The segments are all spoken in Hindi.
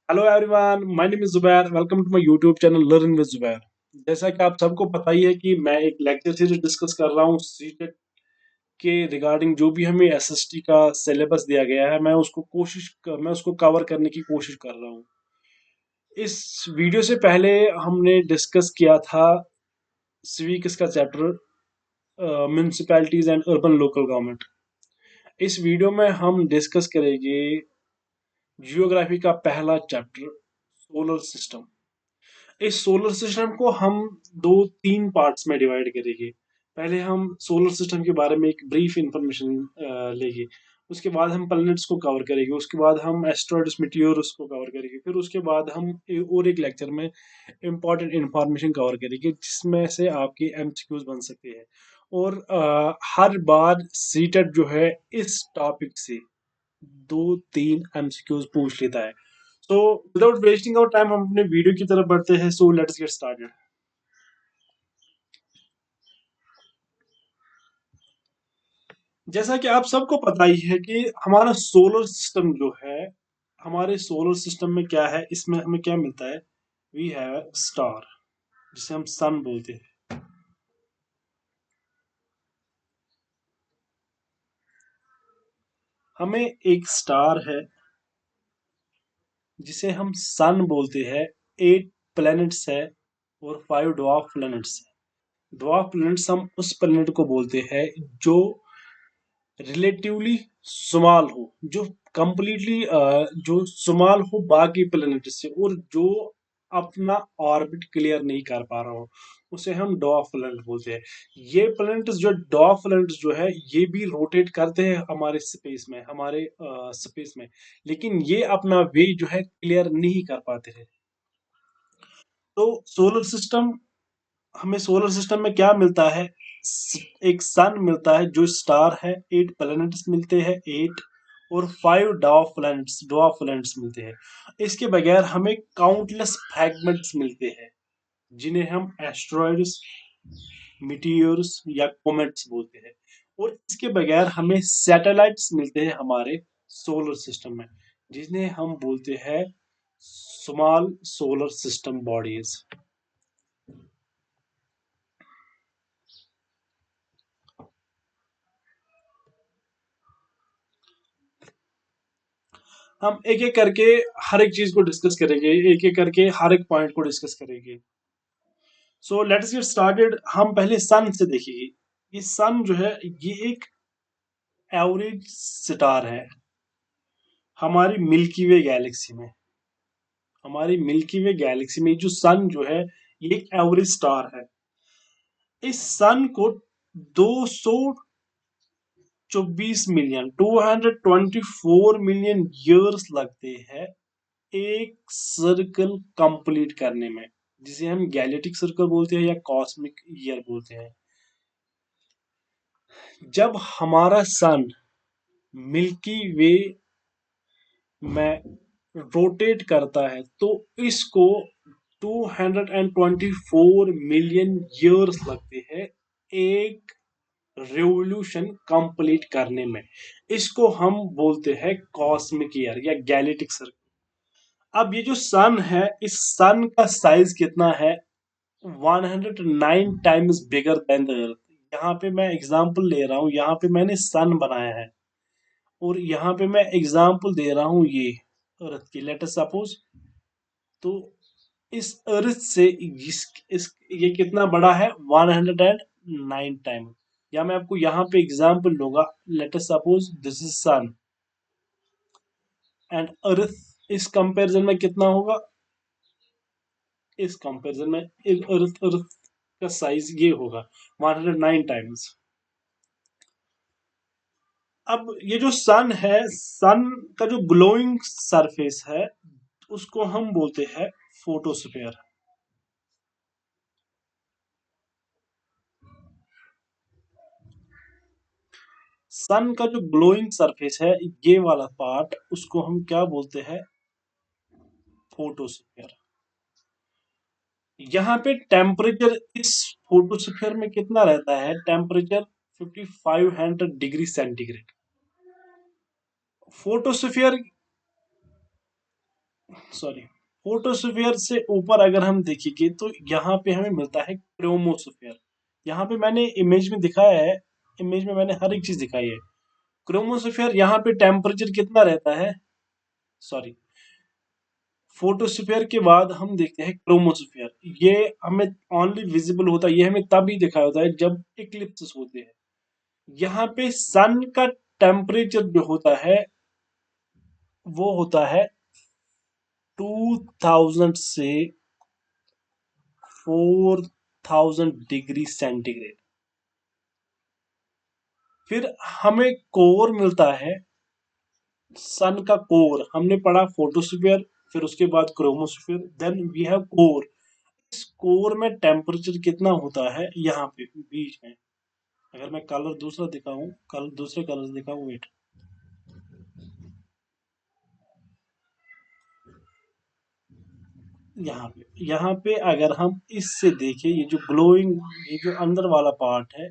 Hello everyone, my name is Zubair. Welcome to my YouTube channel learn with Zubair. जैसा कि आप सबको पता ही है कि मैं एक लेक्चर सीरीज डिस्कस कर रहा हूँ सीटेट के रिगार्डिंग। जो भी हमें एसएसटी का सिलेबस दिया गया है, मैं उसको कवर करने की कोशिश कर रहा हूँ। इस वीडियो से पहले हमने डिस्कस किया था सिविक्स का chapter, municipalities and urban local government. इस वीडियो में हम डिस्कस करेंगे जियोग्राफी का पहला चैप्टर, सोलर सिस्टम। इस सोलर सिस्टम को हम दो तीन पार्ट्स में डिवाइड करेंगे। पहले हम सोलर सिस्टम के बारे में एक ब्रीफ इंफॉर्मेशन लेंगे। उसके बाद हम प्लैनेट्स को कवर करेंगे। उसके बाद हम एस्ट्रॉइड्स मीटियोर्स को कवर करेंगे। फिर उसके बाद हम और एक लेक्चर में इंपॉर्टेंट इंफॉर्मेशन कवर करेंगे, जिसमें से आपके एमसीक्यूज बन सकते हैं। और हर बार सीटेट जो है इस टॉपिक से दो तीन एमसीक्यूज पूछ लेता है। तो विदाउट वेस्टिंग आवर टाइम हम अपने वीडियो की तरफ बढ़ते हैं। So let's get started. जैसा कि आप सबको पता ही है कि हमारा सोलर सिस्टम जो है, हमारे सोलर सिस्टम में क्या है, इसमें हमें क्या मिलता है। वी हैव स्टार, जिसे हम सन बोलते हैं। हमें एक स्टार है जिसे हम सन बोलते हैं। 8 प्लैनेट्स है और 5 ड्वार्फ प्लैनेट्स है। ड्वार्फ प्लैनेट्स हम उस प्लैनेट को बोलते हैं जो रिलेटिवली स्मॉल हो, जो कंप्लीटली जो स्मॉल हो बाकी प्लेनेट से, और जो अपना ऑर्बिट क्लियर नहीं कर पा रहा हो, उसे हम डॉफ प्लेनेट बोलते हैं। ये प्लेनेट्स जो डॉफ प्लेनेट्स जो है, ये भी रोटेट करते हैं हमारे स्पेस में, लेकिन ये अपना वे जो है क्लियर नहीं कर पाते हैं। तो सोलर सिस्टम में क्या मिलता है। एक सन मिलता है जो स्टार है, 8 प्लैनेट्स मिलते हैं, 8, और 5 डॉ प्लैनेट्स मिलते हैं। इसके बगैर हमें काउंटलेस फ्रैगमेंट्स मिलते हैं, जिन्हें हम एस्ट्रॉइड्स, मीटियोर्स या कोमेट्स बोलते हैं। और इसके बगैर हमें सैटेलाइट्स मिलते हैं हमारे सोलर सिस्टम में, जिन्हें हम बोलते हैं स्मॉल सोलर सिस्टम बॉडीज। हम एक एक करके हर एक चीज को डिस्कस करेंगे, एक एक करके हर एक पॉइंट को डिस्कस करेंगे। So let's get started. हम पहले सन से देखेंगे। ये सन जो है, ये एक एवरेज स्टार है हमारी मिल्की वे गैलेक्सी में। हमारी मिल्की वे गैलेक्सी में जो सन जो है, ये एक एवरेज स्टार है। इस सन को 224 मिलियन 224 मिलियन ईयर्स लगते हैं एक सर्कल कंप्लीट करने में, जिसे हम गैलेक्टिक सर्कल बोलते हैं या कॉस्मिक ईयर बोलते हैं। जब हमारा सन मिल्की वे में रोटेट करता है, तो इसको 224 मिलियन ईयर्स लगते हैं एक रेवोल्यूशन कंप्लीट करने में। इसको हम बोलते हैं कॉस्मिक ईयर या गैलेक्टिक सर्कल। अब ये जो सन है, इस सन का साइज कितना है। 109 times bigger than the earth. यहाँ पे मैं एग्जांपल ले रहा हूँ, यहाँ पे मैंने सन बनाया है, और यहाँ पे मैं एग्जांपल दे रहा हूँ ये अर्थ की। लेट अस सपोज, तो इस अर्थ से इस ये कितना बड़ा है, 109 टाइम। या मैं आपको यहाँ पे एग्जांपल दूंगा। Let us suppose this is sun and earth. इस कंपैरिजन में कितना होगा, इस कंपैरिजन में इस अर्थ का साइज ये होगा 109 टाइम्स। अब ये जो सन है, सन का जो ग्लोइंग सरफेस है, उसको हम बोलते हैं फोटोस्फीयर। सन का जो ग्लोइंग सरफेस है, ये वाला पार्ट, उसको हम क्या बोलते हैं, फोटोस्फीयर। यहाँ पे टेम्परेचर इस फोटोस्फीयर में कितना रहता है, temperature 5500 degree centigrade. Photosphere sorry, photosphere से ऊपर अगर हम देखेंगे तो यहाँ पे हमें मिलता है क्रोमोस्फीयर। यहाँ पे मैंने इमेज में दिखाया है, इमेज में मैंने हर एक चीज दिखाई है। क्रोमोस्फीयर यहाँ पे टेम्परेचर कितना रहता है, सॉरी, फोटोस्फीयर के बाद हम देखते हैं क्रोमोस्फीयर। ये हमें ओनली विजिबल होता है, ये हमें तभी दिखाई होता है जब इक्लिप्सेस होते हैं। यहाँ पे सन का टेम्परेचर जो होता है वो होता है 2000 से 4000 डिग्री सेंटीग्रेड। फिर हमें कोर मिलता है, सन का कोर हमने पढ़ा फोटोस्फीयर, फिर उसके बाद chromosphere, then we have core. इस कोर में टेम्परेचर कितना होता है यहाँ पे बीच में। अगर मैं कलर दूसरा दिखाऊं, कलर दूसरे कलर दिखाऊं, वेट, यहाँ पे अगर हम इससे देखें, ये जो ग्लोइंग, ये जो अंदर वाला पार्ट है,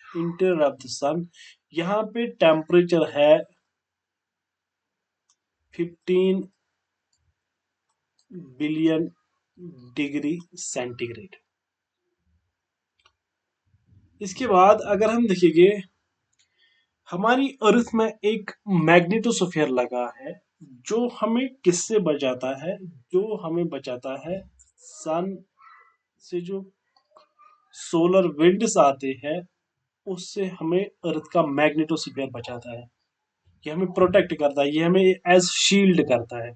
इंटीरियर ऑफ द सन, यहाँ पे टेम्परेचर है 15 बिलियन डिग्री सेंटीग्रेड। इसके बाद अगर हम देखेंगे, हमारी अर्थ में एक मैग्नेटोस्फीयर लगा है जो हमें किससे बचाता है, जो हमें बचाता है सन से। जो सोलर विंड्स आते हैं उससे हमें अर्थ का मैग्नेटोस्फीयर बचाता है। ये हमें प्रोटेक्ट करता है, ये हमें एज शील्ड करता है।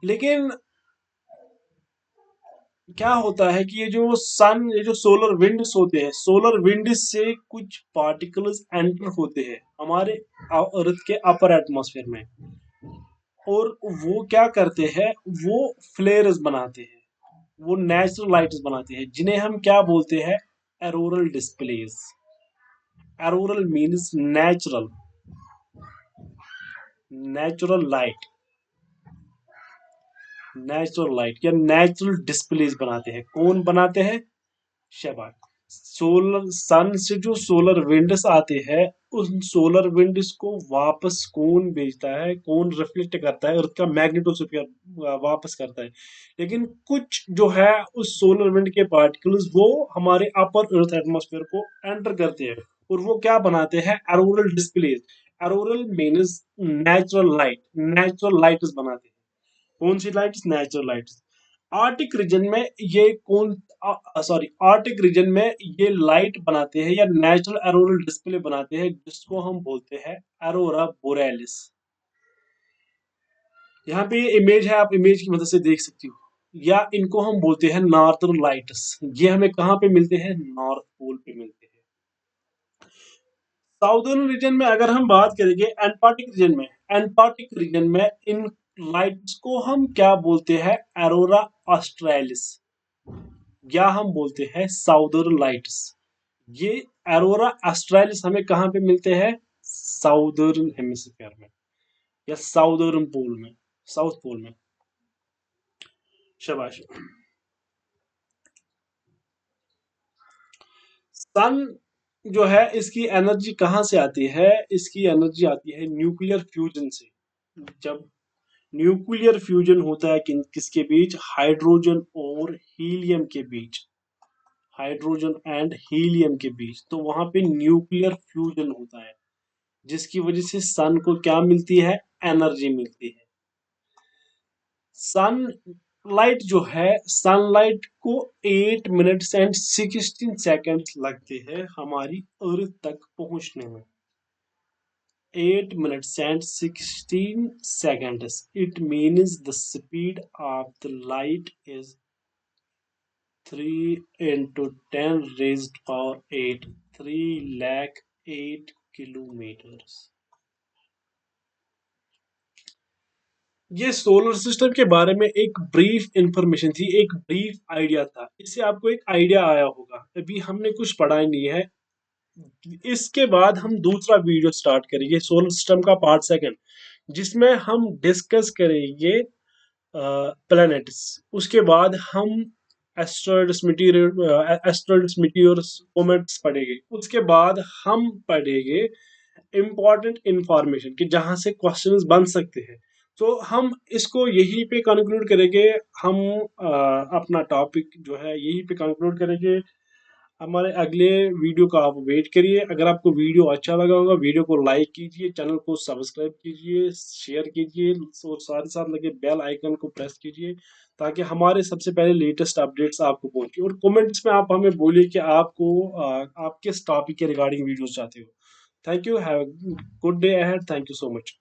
लेकिन क्या होता है कि ये जो सोलर विंड्स होते हैं, सोलर विंड से कुछ पार्टिकल्स एंटर होते हैं हमारे अर्थ के अपर एटमॉस्फेयर में, और वो क्या करते हैं, वो फ्लेयर्स बनाते हैं, वो नेचुरल लाइट्स बनाते हैं, जिन्हें हम क्या बोलते हैं, auroral displays. Auroral means natural, natural light, natural light या नेचुरल डिस्प्लेस बनाते हैं। कौन बनाते हैं, शाबाश, सोलर सन से जो सोलर विंड्स आते हैं, उन सोलर विंड्स को वापस कौन भेजता है, कौन रिफ्लेक्ट करता है, अर्थ का मैग्नेटोस्फीयर वापस करता है। लेकिन कुछ जो है उस सोलर विंड के पार्टिकल्स वो हमारे अपर अर्थ एटमॉस्फेयर को एंटर करते हैं, और वो क्या बनाते हैं, auroral displays. Auroral means natural light, natural lights बनाते हैं। कौन सी lights, natural lights. Arctic region में ये कौन, सॉरी, आर्टिक रीजन में ये लाइट बनाते हैं या नेचुरल एरोरल डिस्प्ले बनाते हैं, जिसको हम बोलते हैं एरोरा बोरेलिस। यहाँ पे ये इमेज है, आप इमेज की मदद से देख सकती हो। या इनको हम बोलते हैं नॉर्थर्न लाइट्स। ये हमें कहाँ पे मिलते हैं, नॉर्थ पोल पे मिलते हैं। साउदर्न रीजन में अगर हम बात करेंगे, एंटार्क्टिक रीजन में, एंटार्क्टिक रीजन में इन लाइट्स को हम क्या बोलते हैं, एरोरा ऑस्ट्रेलिस, या हम बोलते हैं साउदर्न लाइट्स। ये एरोरा ऑस्ट्रेलिस हमें कहाँ पे मिलते हैं, साउदर्न हेमिस्फीयर में या साउदर्न पोल में, साउथ पोल में। शाबाश। सन जो है, इसकी एनर्जी कहाँ से आती है, इसकी एनर्जी आती है न्यूक्लियर फ्यूजन से। जब न्यूक्लियर फ्यूजन होता है किसके बीच, हाइड्रोजन और हीलियम के बीच, हाइड्रोजन एंड हीलियम के बीच, तो वहां पे न्यूक्लियर फ्यूजन होता है, जिसकी वजह से सन को क्या मिलती है, एनर्जी मिलती है। सन लाइट जो है, सनलाइट को 8 मिनट्स एंड 16 सेकेंड्स लगते हैं हमारी अर्थ तक पहुंचने में। 8 minutes and 16 seconds. It means the speed of the light is 3 into 10 raised power 8, 3 lakh 8 kilometers. ये सोलर सिस्टम के बारे में एक ब्रीफ इंफॉर्मेशन थी, एक ब्रीफ आइडिया था। इससे आपको एक आइडिया आया होगा, अभी हमने कुछ पढ़ा ही नहीं है। इसके बाद हम दूसरा वीडियो स्टार्ट करेंगे, सोलर सिस्टम का पार्ट सेकंड, जिसमें हम डिस्कस करेंगे प्लैनेट्स। उसके बाद हम एस्ट्रॉइड्स, मीटियोर्स, कोमेट्स पढ़ेंगे। उसके बाद हम पढ़ेंगे इंपॉर्टेंट इंफॉर्मेशन कि जहां से क्वेश्चंस बन सकते हैं। तो हम इसको यहीं पे कंक्लूड करेंगे। हम अपना टॉपिक जो है यहीं पे कंक्लूड करेंगे। हमारे अगले वीडियो का आप वेट करिए। अगर आपको वीडियो अच्छा लगा होगा, वीडियो को लाइक कीजिए, चैनल को सब्सक्राइब कीजिए, शेयर कीजिए और साथ ही साथ लगे बेल आइकन को प्रेस कीजिए ताकि हमारे सबसे पहले लेटेस्ट अपडेट्स आपको पहुंचे। और कमेंट्स में आप हमें बोलिए कि आपको आप किस टॉपिक के रिगार्डिंग वीडियोस चाहते हो। Thank you, have good day ahead, thank you so much.